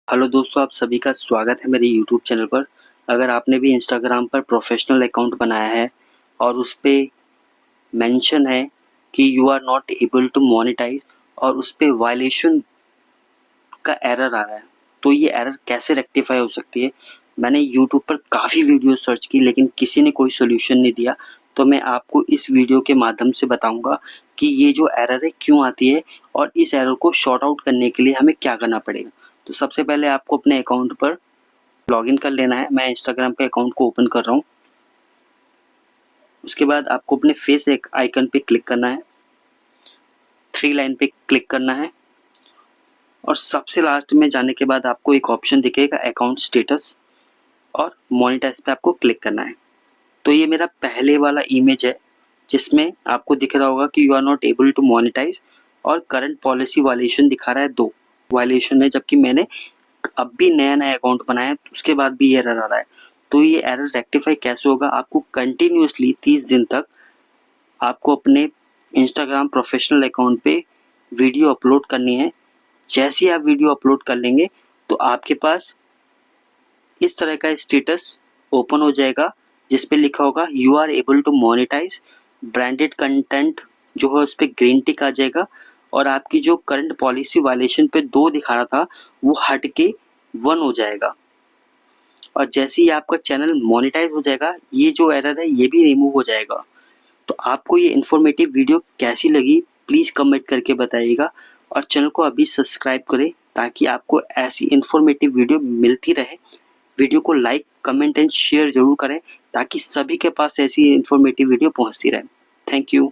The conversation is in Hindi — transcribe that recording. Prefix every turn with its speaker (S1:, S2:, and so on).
S1: हेलो दोस्तों, आप सभी का स्वागत है मेरे यूट्यूब चैनल पर। अगर आपने भी इंस्टाग्राम पर प्रोफेशनल अकाउंट बनाया है और उस पे मेंशन है कि you are not able to monetize और उस पे वायलेशन का एरर आ रहा है, तो ये एरर कैसे रेक्टिफाई हो सकती है। मैंने यूट्यूब पर काफ़ी वीडियो सर्च की लेकिन किसी ने कोई सोल्यूशन नहीं दिया। तो मैं आपको इस वीडियो के माध्यम से बताऊंगा कि ये जो एरर है क्यों आती है और इस एरर को शॉर्ट आउट करने के लिए हमें क्या करना पड़ेगा। तो सबसे पहले आपको अपने अकाउंट पर लॉगिन कर लेना है। मैं इंस्टाग्राम के अकाउंट को ओपन कर रहा हूँ। उसके बाद आपको अपने फेस एक आइकन पे क्लिक करना है, 3 लाइन पे क्लिक करना है और सबसे लास्ट में जाने के बाद आपको एक ऑप्शन दिखेगा अकाउंट स्टेटस और मोनेटाइज पे आपको क्लिक करना है। तो ये मेरा पहले वाला इमेज है जिसमें आपको दिख रहा होगा कि you are not able to monetize और करंट पॉलिसी वायलेशन दिखा रहा है, 2 वायलेशन है, जबकि मैंने अब भी नया अकाउंट बनाया तो उसके बाद भी एरर आ रहा है। तो ये एरर रेक्टिफाई कैसे होगा, आपको कंटिन्यूअसली 30 दिन तक आपको अपने इंस्टाग्राम प्रोफेशनल अकाउंट पे वीडियो अपलोड करनी है। जैसे ही आप वीडियो अपलोड कर लेंगे तो आपके पास इस तरह का स्टेटस ओपन हो जाएगा जिस पे लिखा होगा you are able to monetize. Branded content जो है उस पर ग्रीन टिक आ जाएगा और आपकी जो करंट पॉलिसी वायलेशन पे 2 दिखा रहा था वो हट के 1 हो जाएगा। और जैसे ही आपका चैनल मोनेटाइज हो जाएगा ये जो एरर है ये भी रिमूव हो जाएगा। तो आपको ये इन्फॉर्मेटिव वीडियो कैसी लगी प्लीज़ कमेंट करके बताइएगा और चैनल को अभी सब्सक्राइब करें ताकि आपको ऐसी इन्फॉर्मेटिव वीडियो मिलती रहे। वीडियो को लाइक कमेंट एंड शेयर ज़रूर करें ताकि सभी के पास ऐसी इन्फॉर्मेटिव वीडियो पहुंचती रहे। Thank you.